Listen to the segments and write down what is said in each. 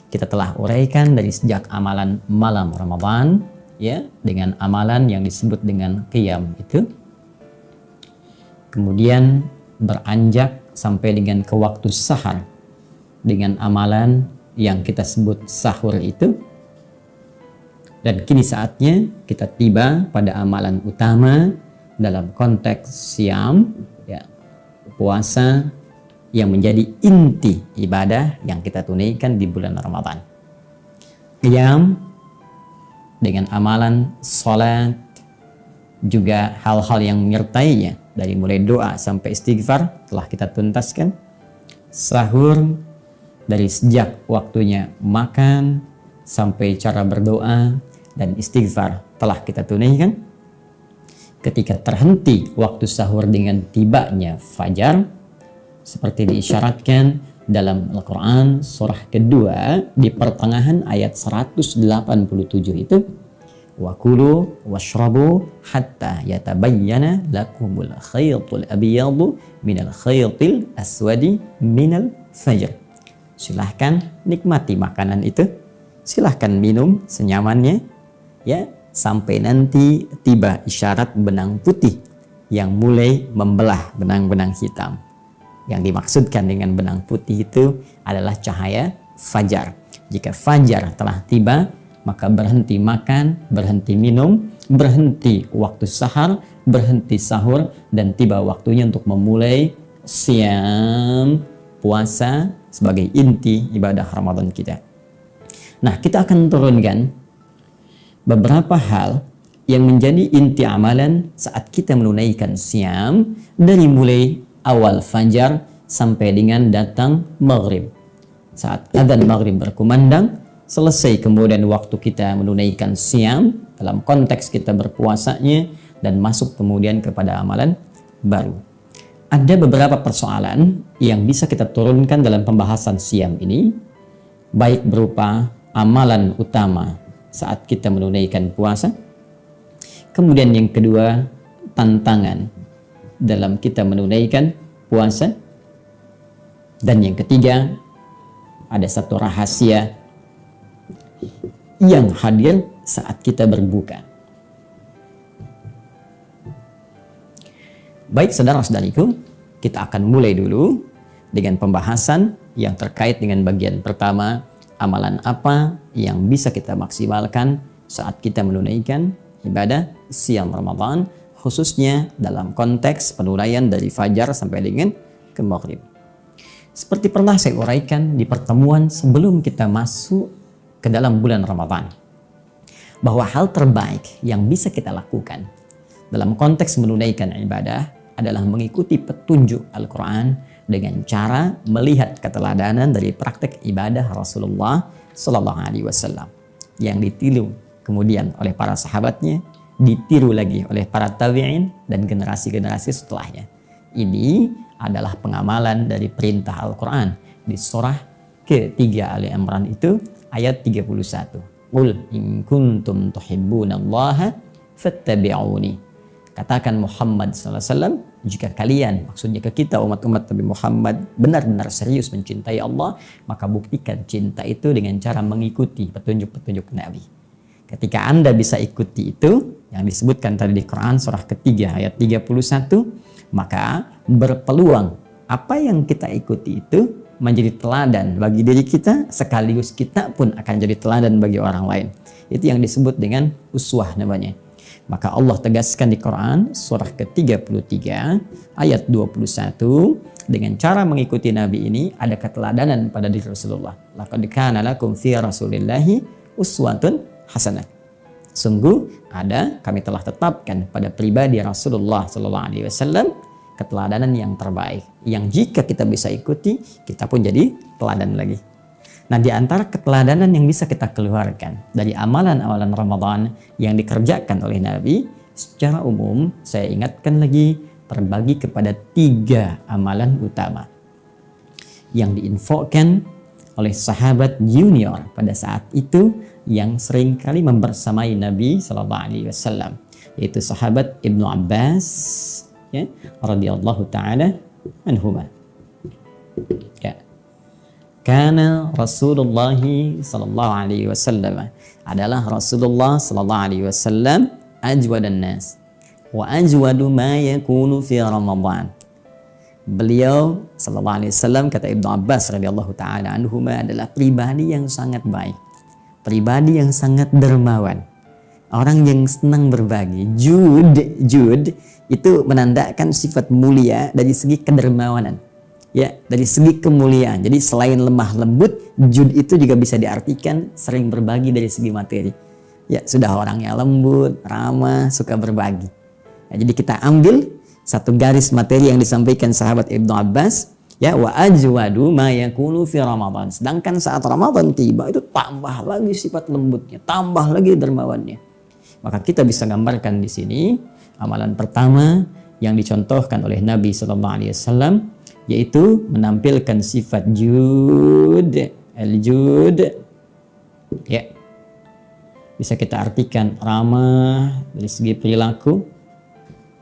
kita telah uraikan dari sejak amalan malam Ramadan, ya, dengan amalan yang disebut dengan qiyam itu, kemudian beranjak sampai dengan ke waktu sahar dengan amalan yang kita sebut sahur itu, dan kini saatnya kita tiba pada amalan utama dalam konteks siam, ya, puasa yang menjadi inti ibadah yang kita tunaikan di bulan Ramadan. Qiyam dengan amalan salat, juga hal-hal yang menyertainya dari mulai doa sampai istighfar telah kita tuntaskan. Sahur dari sejak waktunya makan sampai cara berdoa dan istighfar telah kita tunaikan. Ketika terhenti waktu sahur dengan tibanya fajar, seperti diisyaratkan dalam Al-Quran surah kedua di pertengahan ayat 187 itu, wa kulu washrabu hatta yatabayyana lakumul khaytul abyadu minal khaytil aswadi minal fajr. Silahkan nikmati makanan itu, silahkan minum senyamannya, ya, sampai nanti tiba isyarat benang putih yang mulai membelah benang-benang hitam. Yang dimaksudkan dengan benang putih itu adalah cahaya fajar. Jika fajar telah tiba, maka berhenti makan, berhenti minum, berhenti waktu sahar, berhenti sahur, dan tiba waktunya untuk memulai siam, puasa sebagai inti ibadah Ramadan kita. Nah, kita akan turunkan beberapa hal yang menjadi inti amalan saat kita menunaikan siam dari mulai awal fajar sampai dengan datang maghrib. Saat adzan maghrib berkumandang, selesai kemudian waktu kita menunaikan siam dalam konteks kita berpuasanya, dan masuk kemudian kepada amalan baru. Ada beberapa persoalan yang bisa kita turunkan dalam pembahasan siam ini, baik berupa amalan utama saat kita menunaikan puasa, kemudian yang kedua tantangan dalam kita menunaikan puasa, dan yang ketiga ada satu rahasia yang hadir saat kita berbuka. Baik saudara-saudariku, kita akan mulai dulu dengan pembahasan yang terkait dengan bagian pertama, amalan apa yang bisa kita maksimalkan saat kita menunaikan ibadah siam Ramadan, khususnya dalam konteks penunaian dari fajar sampai dengan ke maghrib. Seperti pernah saya uraikan di pertemuan sebelum kita masuk ke dalam bulan Ramadan, bahwa hal terbaik yang bisa kita lakukan dalam konteks menunaikan ibadah adalah mengikuti petunjuk Al-Quran dengan cara melihat keteladanan dari praktek ibadah Rasulullah Sallallahu Alaihi Wasallam yang ditiru kemudian oleh para sahabatnya, ditiru lagi oleh para tabi'in dan generasi-generasi setelahnya. Ini adalah pengamalan dari perintah Al-Quran di surah ketiga Ali Imran itu ayat 31. Qul in kuntum tuhibbunallaha fattabi'uni. Katakan Muhammad SAW, jika kalian, maksudnya ke kita umat-umat Nabi Muhammad, benar-benar serius mencintai Allah, maka buktikan cinta itu dengan cara mengikuti petunjuk-petunjuk Nabi. Ketika Anda bisa ikuti itu, yang disebutkan tadi di Quran surah ketiga ayat 31, maka berpeluang apa yang kita ikuti itu menjadi teladan bagi diri kita, sekaligus kita pun akan jadi teladan bagi orang lain. Itu yang disebut dengan uswah namanya. Maka Allah tegaskan di Quran surah ke-33 ayat 21, dengan cara mengikuti Nabi ini ada keteladanan pada diri Rasulullah. Laqad kana lakum fi Rasulillahi uswatun hasanah. Sungguh ada, kami telah tetapkan pada pribadi Rasulullah Sallallahu Alaihi Wasallam keteladanan yang terbaik, yang jika kita bisa ikuti, kita pun jadi teladan lagi. Nah, di antara keteladanan yang bisa kita keluarkan dari amalan-amalan Ramadan yang dikerjakan oleh Nabi, secara umum saya ingatkan lagi terbagi kepada 3 amalan utama yang diinfokan oleh sahabat junior pada saat itu yang seringkali membersamai Nabi Sallallahu Alaihi Wasallam, yaitu sahabat Ibnu Abbas, radhiyallahu taala anhuma. Ya. Kana Rasulullah sallallahu alaihi wasallam, adalah Rasulullah sallallahu alaihi wasallam ajwadan nas wa ajwadu ma yakunu fi Ramadan. Beliau sallallahu alaihi wasallam, kata Ibnu Abbas radhiyallahu taala anhuma, adalah pribadi yang sangat baik, pribadi yang sangat dermawan, orang yang senang berbagi. Jud itu menandakan sifat mulia dari segi kedermawanan, ya, dari segi kemuliaan. Jadi selain lemah lembut, jud itu juga bisa diartikan sering berbagi dari segi materi. Ya, sudah orangnya lembut, ramah, suka berbagi. Nah, jadi kita ambil satu garis materi yang disampaikan sahabat Ibnu Abbas, ya, wa ajwadu ma yakunu fi Ramadan. Sedangkan saat Ramadan tiba itu tambah lagi sifat lembutnya, tambah lagi dermawannya. Maka kita bisa gambarkan di sini amalan pertama yang dicontohkan oleh Nabi sallallahu alaihi wasallam, yaitu menampilkan sifat jud, al-jud, ya, bisa kita artikan ramah dari segi perilaku,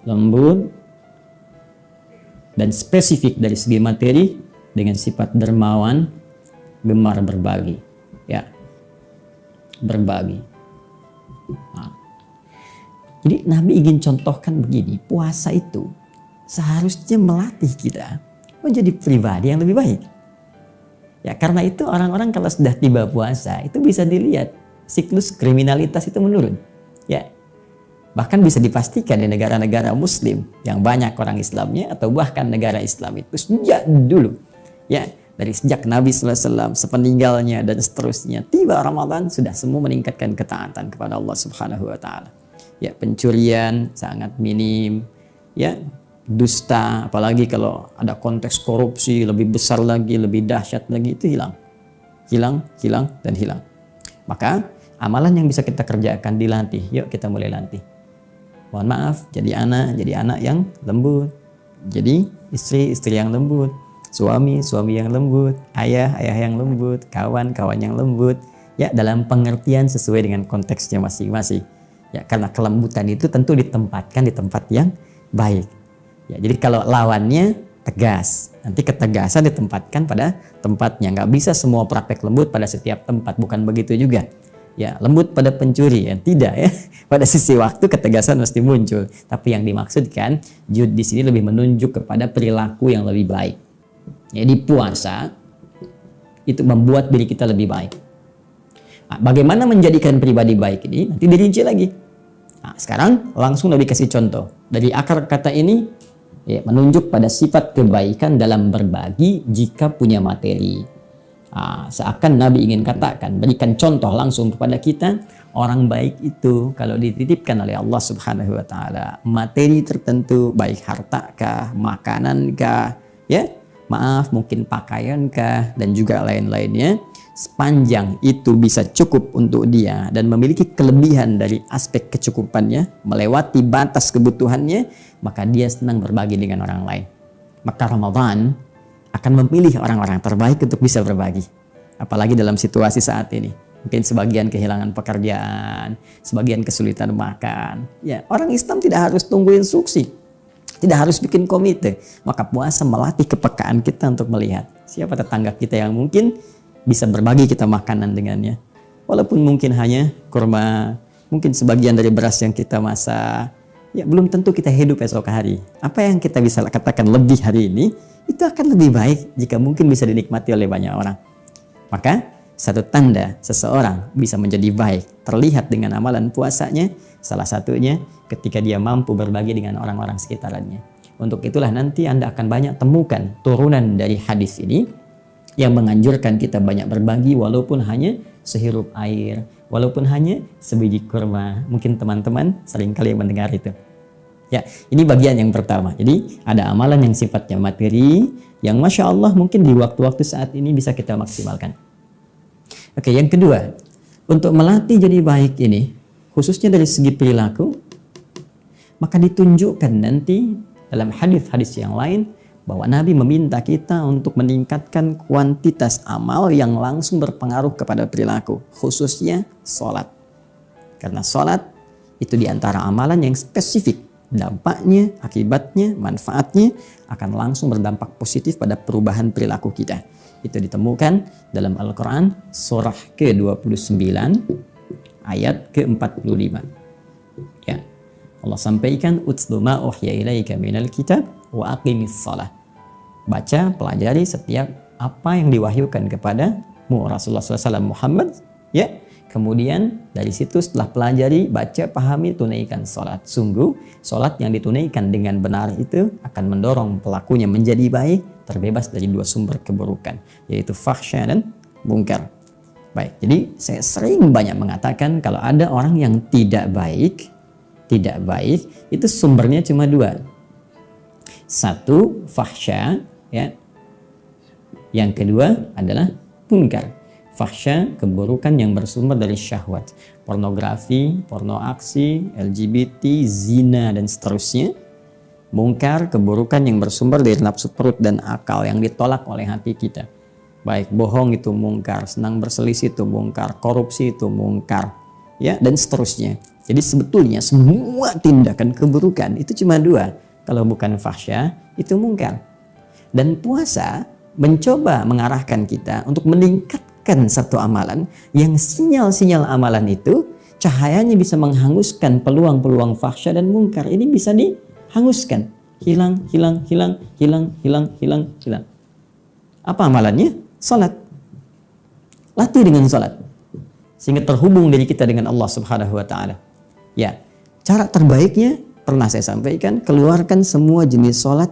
lembut, dan spesifik dari segi materi dengan sifat dermawan, gemar berbagi, ya, berbagi. Nah, jadi Nabi ingin contohkan begini, puasa itu seharusnya melatih kita menjadi pribadi yang lebih baik. Ya, karena itu orang-orang kalau sudah tiba puasa itu bisa dilihat siklus kriminalitas itu menurun. Ya, bahkan bisa dipastikan di negara-negara Muslim yang banyak orang Islamnya, atau bahkan negara Islam itu sejak dulu, ya, dari sejak Nabi SAW, sepeninggalnya dan seterusnya, tiba Ramadan sudah semua meningkatkan ketaatan kepada Allah Subhanahu Wa Taala. Ya, pencurian sangat minim, ya, dusta, apalagi kalau ada konteks korupsi lebih besar lagi, lebih dahsyat lagi, itu hilang, dan hilang. Maka amalan yang bisa kita kerjakan dilatih. Yuk kita mulai latih. Mohon maaf, jadi anak yang lembut, jadi istri yang lembut, suami yang lembut, ayah yang lembut, kawan yang lembut, ya, dalam pengertian sesuai dengan konteksnya masing-masing. Ya, karena kelembutan itu tentu ditempatkan di tempat yang baik. Ya, jadi kalau lawannya tegas, nanti ketegasan ditempatkan pada tempatnya. Nggak bisa semua praktek lembut pada setiap tempat, bukan begitu juga. Ya, lembut pada pencuri, ya, tidak, ya. Pada sisi waktu ketegasan mesti muncul. Tapi yang dimaksudkan jud di sini lebih menunjuk kepada perilaku yang lebih baik. Jadi puasa itu membuat diri kita lebih baik. Nah, bagaimana menjadikan pribadi baik ini nanti dirinci lagi. Nah, sekarang langsung Nabi kasih contoh. Dari akar kata ini, ya, menunjuk pada sifat kebaikan dalam berbagi jika punya materi. Seakan Nabi ingin katakan, berikan contoh langsung kepada kita, orang baik itu kalau dititipkan oleh Allah Subhanahu Wa Taala materi tertentu, baik harta kah, makanan kah, ya, maaf, mungkin pakaian kah, dan juga lain-lainnya, sepanjang itu bisa cukup untuk dia dan memiliki kelebihan dari aspek kecukupannya, melewati batas kebutuhannya, maka dia senang berbagi dengan orang lain. Maka Ramadan akan memilih orang-orang terbaik untuk bisa berbagi. Apalagi dalam situasi saat ini. Mungkin sebagian kehilangan pekerjaan, sebagian kesulitan makan. Ya, orang Islam tidak harus tunggu instruksi, tidak harus bikin komite. Maka puasa melatih kepekaan kita untuk melihat siapa tetangga kita yang mungkin bisa berbagi kita makanan dengannya. Walaupun mungkin hanya kurma, mungkin sebagian dari beras yang kita masak. Ya, belum tentu kita hidup esok hari. Apa yang kita bisa katakan lebih hari ini, itu akan lebih baik jika mungkin bisa dinikmati oleh banyak orang. Maka satu tanda seseorang bisa menjadi baik terlihat dengan amalan puasanya, salah satunya ketika dia mampu berbagi dengan orang-orang sekitarnya. Untuk itulah nanti Anda akan banyak temukan turunan dari hadis ini yang menganjurkan kita banyak berbagi, walaupun hanya sehirup air, walaupun hanya sebiji kurma. Mungkin teman-teman seringkali mendengar itu. Ya, ini bagian yang pertama. Jadi ada amalan yang sifatnya materi, yang Masya Allah mungkin di waktu-waktu saat ini bisa kita maksimalkan. Oke, yang kedua, untuk melatih jadi baik ini, khususnya dari segi perilaku, maka ditunjukkan nanti dalam hadis-hadis yang lain, bahwa Nabi meminta kita untuk meningkatkan kuantitas amal yang langsung berpengaruh kepada perilaku, khususnya sholat. Karena sholat itu diantara amalan yang spesifik. Dampaknya, akibatnya, manfaatnya akan langsung berdampak positif pada perubahan perilaku kita. itu ditemukan dalam Al-Quran surah ke-29 ayat ke-45. Ya. Allah sampaikan utlu ma uhya ilaika minal kitab wa aqimis shalah. Baca, pelajari setiap apa yang diwahyukan kepadamu Rasulullah SAW Muhammad, ya. Kemudian dari situ setelah pelajari, baca, pahami, tunaikan sholat. Sungguh, sholat yang ditunaikan dengan benar itu akan mendorong pelakunya menjadi baik, terbebas dari dua sumber keburukan, yaitu fahsya dan munkar. Baik, jadi saya sering banyak mengatakan kalau ada orang yang tidak baik, itu sumbernya cuma dua. Satu, fahsya, ya. Yang kedua adalah munkar. Fahsya, keburukan yang bersumber dari syahwat, pornografi, porno aksi, LGBT, zina, dan seterusnya. Munkar, keburukan yang bersumber dari nafsu perut dan akal yang ditolak oleh hati kita. Baik, bohong itu munkar, senang berselisih itu munkar, korupsi itu munkar, ya, dan seterusnya. Jadi sebetulnya semua tindakan keburukan itu cuma dua. Kalau bukan fahsya, itu munkar. Dan puasa mencoba mengarahkan kita untuk meningkatkan satu amalan yang sinyal-sinyal amalan itu cahayanya bisa menghanguskan peluang-peluang fahsya dan munkar. Ini bisa dihanguskan. Hilang. Apa amalannya? Salat. Latih dengan salat. Sehingga terhubung diri kita dengan Allah Subhanahu wa taala. Ya, cara terbaiknya pernah saya sampaikan, keluarkan semua jenis salat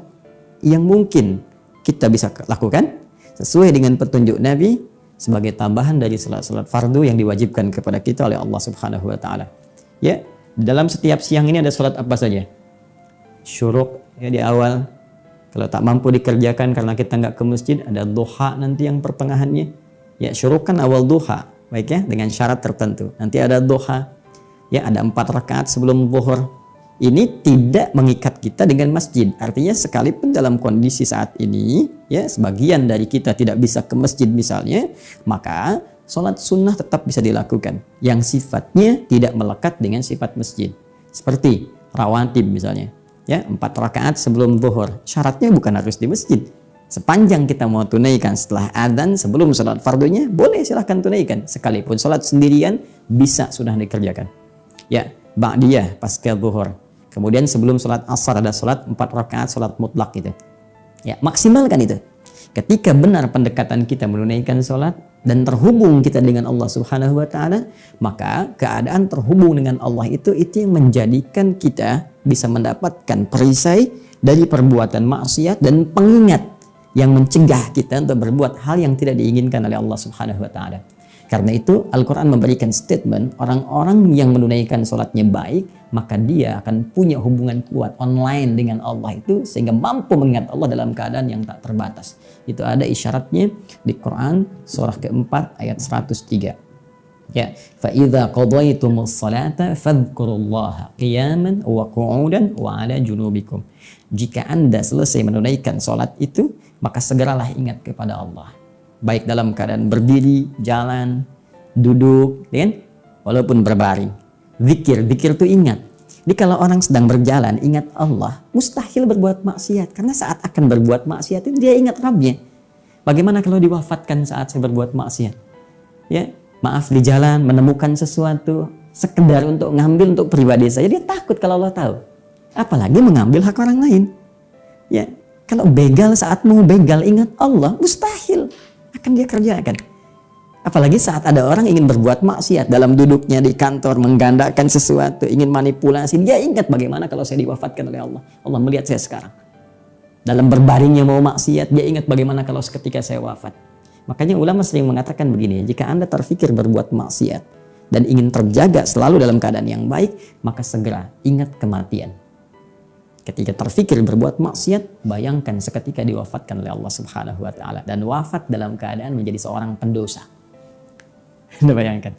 yang mungkin kita bisa lakukan sesuai dengan petunjuk Nabi sebagai tambahan dari salat-salat fardu yang diwajibkan kepada kita oleh Allah Subhanahu wa taala. Ya, dalam setiap siang ini ada salat apa saja? Syuruk ya di awal. Kalau tak mampu dikerjakan karena kita nggak ke masjid, ada duha nanti yang pertengahannya. Ya, syuruk kan awal duha, baik ya, dengan syarat tertentu. Nanti ada duha. Ya, ada 4 rakaat sebelum zuhur. Ini tidak mengikat kita dengan masjid. Artinya sekalipun dalam kondisi saat ini, ya, sebagian dari kita tidak bisa ke masjid misalnya, maka sholat sunnah tetap bisa dilakukan. Yang sifatnya tidak melekat dengan sifat masjid. Seperti rawatib misalnya. Ya, 4 rakaat sebelum zuhur. Syaratnya bukan harus di masjid. Sepanjang kita mau tunaikan setelah adzan sebelum sholat fardunya, boleh silahkan tunaikan. Sekalipun sholat sendirian, bisa sudah dikerjakan. Ya, ba'diyah pasca zuhur. Kemudian sebelum sholat asar ada sholat 4 rakaat sholat mutlak gitu. Ya, maksimalkan itu. Ketika benar pendekatan kita menunaikan sholat dan terhubung kita dengan Allah Subhanahu wa taala, maka keadaan terhubung dengan Allah itu yang menjadikan kita bisa mendapatkan perisai dari perbuatan maksiat dan pengingat yang mencegah kita untuk berbuat hal yang tidak diinginkan oleh Allah Subhanahu wa taala. Karena itu Al-Quran memberikan statement orang-orang yang menunaikan sholatnya baik, maka dia akan punya hubungan kuat online dengan Allah itu sehingga mampu mengingat Allah dalam keadaan yang tak terbatas. Itu ada isyaratnya di Quran surah keempat ayat 103. Ya, fa idza qadaytumus salata fadhkurullaha qiyaman wa qu'udan wa 'ala junubikum. Jika Anda selesai menunaikan sholat itu, maka segeralah ingat kepada Allah. Baik dalam keadaan berdiri, jalan, duduk, kan? Walaupun berbaring. Zikir itu ingat. Jadi kalau orang sedang berjalan ingat Allah, mustahil berbuat maksiat. Karena saat akan berbuat maksiat itu dia ingat Rabbnya. Bagaimana kalau diwafatkan saat saya berbuat maksiat? Ya, maaf di jalan menemukan sesuatu, sekedar untuk ngambil untuk pribadi saya, dia takut kalau Allah tahu. Apalagi mengambil hak orang lain. Ya, kalau begal saat mau begal ingat Allah, mustahil akan dia kerjakan. Apalagi saat ada orang ingin berbuat maksiat dalam duduknya di kantor, menggandakan sesuatu, ingin manipulasi, dia ingat bagaimana kalau saya diwafatkan oleh Allah. Allah melihat saya sekarang. Dalam berbaringnya mau maksiat, dia ingat bagaimana kalau seketika saya wafat. Makanya ulama sering mengatakan begini, jika Anda terfikir berbuat maksiat dan ingin terjaga selalu dalam keadaan yang baik, maka segera ingat kematian. Ketika terfikir berbuat maksiat, bayangkan seketika diwafatkan oleh Allah Subhanahu wa taala dan wafat dalam keadaan menjadi seorang pendosa. Anda bayangkan.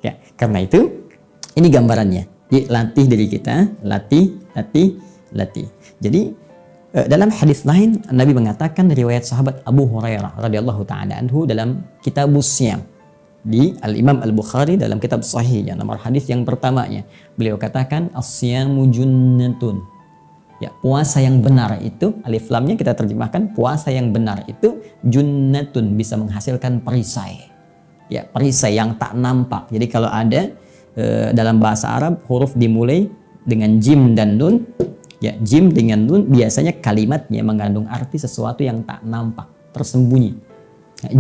Ya, karena itu ini gambarannya. Latih diri kita, latih. Jadi dalam hadis lain Nabi mengatakan riwayat sahabat Abu Hurairah radhiyallahu taala anhu dalam Kitabus Syiyam di Al-Imam Al-Bukhari dalam kitab sahihnya nomor hadis yang pertamanya, beliau katakan as-siyamu junnatun. Ya, puasa yang benar itu, alif lamnya kita terjemahkan, puasa yang benar itu junnatun, bisa menghasilkan perisai. Ya, perisai yang tak nampak. Jadi kalau ada dalam bahasa Arab huruf dimulai dengan jim dan nun, ya jim dengan nun biasanya kalimatnya mengandung arti sesuatu yang tak nampak, tersembunyi.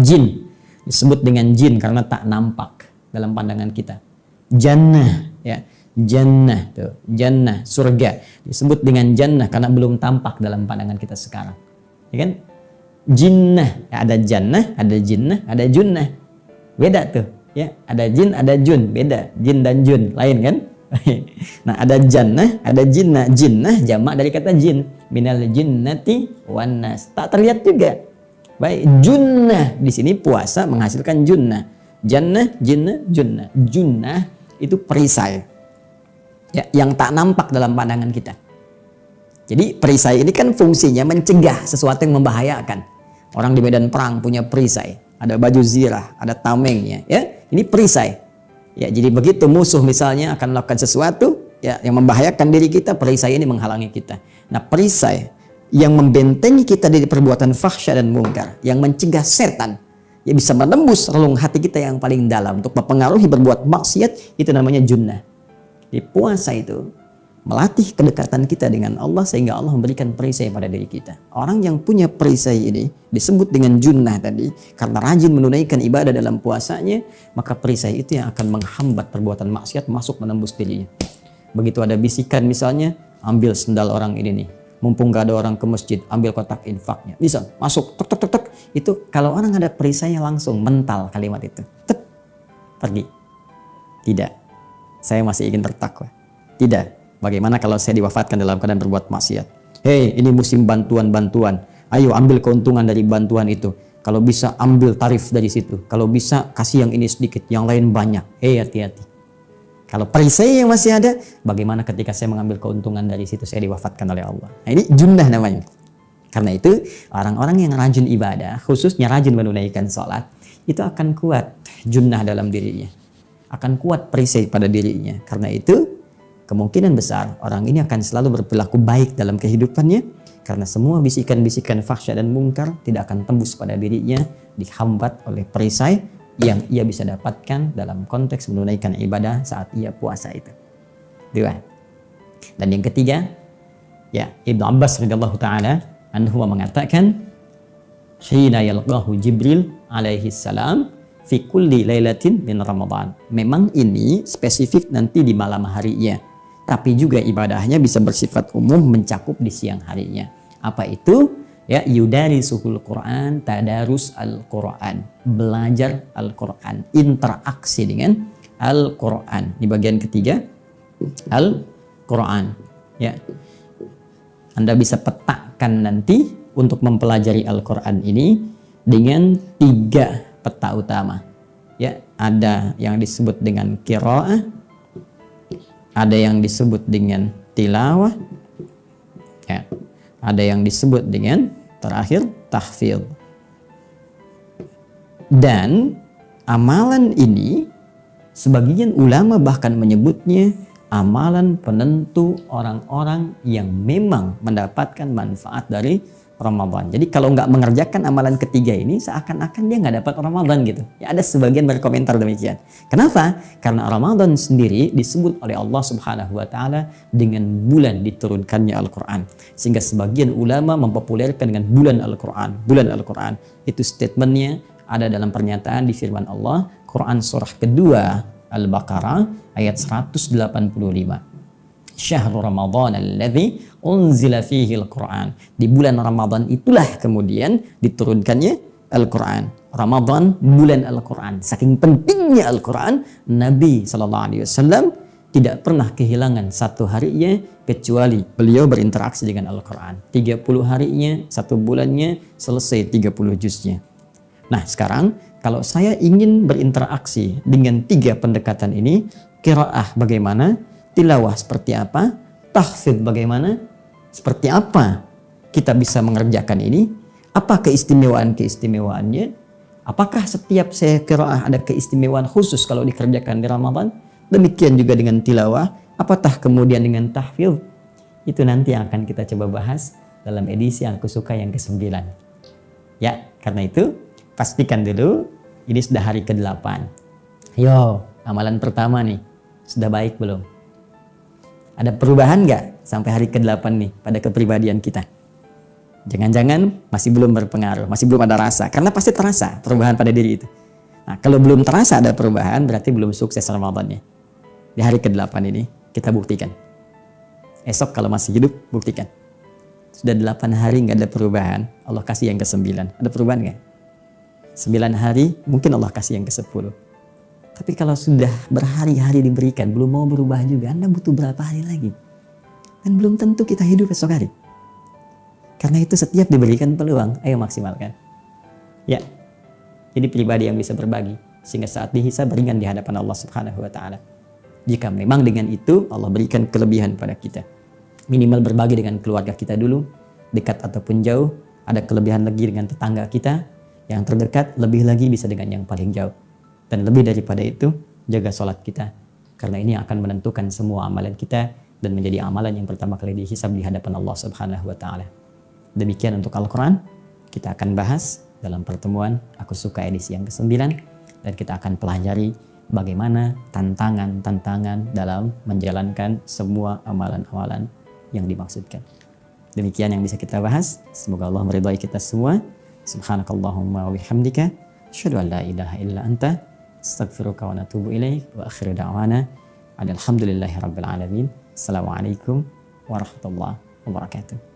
Jin disebut dengan jin karena tak nampak dalam pandangan kita. Jannah, ya jannah tuh, jannah surga disebut dengan jannah karena belum tampak dalam pandangan kita sekarang, ya kan? Jinnah, ya, ada jannah, ada jinnah, ada junnah, beda tuh, ya ada jin, ada jun, beda jin dan jun lain kan? Nah ada jannah, ada jinnah, jinnah jamak dari kata jin, minal jinnati wan nas, tak terlihat juga. Baik, junnah di sini puasa menghasilkan junnah, jannah, jinnah, junnah, junnah itu perisai, ya, yang tak nampak dalam pandangan kita. Jadi perisai ini kan fungsinya mencegah sesuatu yang membahayakan. Orang di medan perang punya perisai, ada baju zirah, ada tamengnya, ya. Ini perisai. Ya, jadi begitu musuh misalnya akan melakukan sesuatu ya yang membahayakan diri kita, perisai ini menghalangi kita. Nah, perisai yang membentengi kita dari perbuatan fahsya dan mungkar, yang mencegah setan, ya bisa menembus relung hati kita yang paling dalam untuk mempengaruhi berbuat maksiat, itu namanya junnah. Di puasa itu melatih kedekatan kita dengan Allah sehingga Allah memberikan perisai pada diri kita. Orang yang punya perisai ini disebut dengan junnah tadi karena rajin menunaikan ibadah dalam puasanya, maka perisai itu yang akan menghambat perbuatan maksiat masuk menembus dirinya. Begitu ada bisikan misalnya, ambil sendal orang ini nih, mumpung gak ada orang ke masjid, ambil kotak infaknya, bisa masuk, tek tek tek tek. Itu kalau orang ada perisainya langsung mental kalimat itu, tek, pergi. Tidak, saya masih ingin bertakwa. Tidak. Bagaimana kalau saya diwafatkan dalam keadaan berbuat maksiat? Hei, ini musim bantuan-bantuan. Ayo ambil keuntungan dari bantuan itu. Kalau bisa ambil tarif dari situ. Kalau bisa kasih yang ini sedikit, yang lain banyak. Hei, hati-hati. Kalau perisai yang masih ada, bagaimana ketika saya mengambil keuntungan dari situ, saya diwafatkan oleh Allah. Nah, ini junnah namanya. Karena itu, orang-orang yang rajin ibadah, khususnya rajin menunaikan sholat, itu akan kuat junnah dalam dirinya. Akan kuat perisai pada dirinya. Karena itu, kemungkinan besar orang ini akan selalu berperilaku baik dalam kehidupannya karena semua bisikan-bisikan fahsya dan mungkar tidak akan tembus pada dirinya, dihambat oleh perisai yang ia bisa dapatkan dalam konteks menunaikan ibadah saat ia puasa itu. Dua. Dan yang ketiga, ya Ibnu Abbas radhiyallahu taala anhu mengatakan, "Hina yalqahu Jibril alaihi salam fi kulli lailatin min Ramadan." Memang ini spesifik nanti di malam harinya. Tapi juga ibadahnya bisa bersifat umum mencakup di siang harinya. Apa itu? Ya, yudarisuhul Quran, tadarus Al-Quran. Belajar Al-Quran, interaksi dengan Al-Quran. Di bagian ketiga, Al-Quran. Ya. Anda bisa petakan nanti untuk mempelajari Al-Quran ini dengan 3 peta utama. Ya, ada yang disebut dengan qiraah, ada yang disebut dengan tilawah, ya. Ada yang disebut dengan terakhir tahfidz. Dan amalan ini sebagian ulama bahkan menyebutnya amalan penentu orang-orang yang memang mendapatkan manfaat dari Ramadan. Jadi kalau nggak mengerjakan amalan ketiga ini, seakan-akan dia nggak dapat Ramadan gitu. Ya, ada sebagian berkomentar demikian. Kenapa? Karena Ramadan sendiri disebut oleh Allah Subhanahu wa Ta'ala dengan bulan diturunkannya Al-Quran. Sehingga sebagian ulama mempopulerkan dengan bulan Al-Quran. Bulan Al-Quran. Itu statementnya ada dalam pernyataan di firman Allah, Quran surah kedua Al-Baqarah ayat 185. Syahrul Ramadan alladzi unzila fihi al-Quran. Di bulan Ramadan itulah kemudian diturunkannya Al-Quran. Ramadan bulan Al-Quran. Saking pentingnya Al-Quran, Nabi SAW tidak pernah kehilangan satu harinya kecuali beliau berinteraksi dengan Al-Quran. 30 harinya, 1 bulannya selesai 30 juznya. Nah sekarang kalau saya ingin berinteraksi dengan 3 pendekatan ini, qiraah bagaimana? Tilawah seperti apa? Tahfidz bagaimana? Seperti apa kita bisa mengerjakan ini? Apa keistimewaan-keistimewaannya? Apakah setiap saya qiraah ada keistimewaan khusus kalau dikerjakan di Ramadan? Demikian juga dengan tilawah. Apatah kemudian dengan tahfidz? Itu nanti yang akan kita coba bahas dalam edisi Aku Suka yang ke-9. Ya, karena itu pastikan dulu ini sudah hari ke-8. Yo, amalan pertama nih, sudah baik belum? Ada perubahan nggak sampai hari ke-8 nih pada kepribadian kita? Jangan-jangan masih belum berpengaruh, masih belum ada rasa. Karena pasti terasa perubahan pada diri itu. Nah, kalau belum terasa ada perubahan, berarti belum sukses Ramadannya. Di hari ke-8 ini, kita buktikan. Esok kalau masih hidup, buktikan. Sudah 8 hari nggak ada perubahan, Allah kasih yang ke-9. Ada perubahan nggak? 9 hari, mungkin Allah kasih yang ke-10. Tapi kalau sudah berhari-hari diberikan, belum mau berubah juga, Anda butuh berapa hari lagi? Dan belum tentu kita hidup esok hari. Karena itu setiap diberikan peluang, ayo maksimalkan. Ya, jadi pribadi yang bisa berbagi, sehingga saat dihisab ringan di hadapan Allah Subhanahu wa Ta'ala. Jika memang dengan itu Allah berikan kelebihan pada kita. Minimal berbagi dengan keluarga kita dulu, dekat ataupun jauh. Ada kelebihan lagi dengan tetangga kita, yang terdekat, lebih lagi bisa dengan yang paling jauh. Dan lebih daripada itu, jaga sholat kita. Karena ini akan menentukan semua amalan kita dan menjadi amalan yang pertama kali dihisab di hadapan Allah Subhanahu wa Ta'ala. Demikian untuk Al-Quran, kita akan bahas dalam pertemuan Aku Suka edisi yang ke-9, dan kita akan pelajari bagaimana tantangan-tantangan dalam menjalankan semua amalan-amalan yang dimaksudkan. Demikian yang bisa kita bahas. Semoga Allah meridhai kita semua. Subhanakallahumma wa bihamdika, asyhadu an la ilaha illa anta, astaghfiruka wa atubu ilaik, wa akhiru da'wana alhamdulillahi rabbil alamin. Assalamualaikum warahmatullahi wabarakatuh.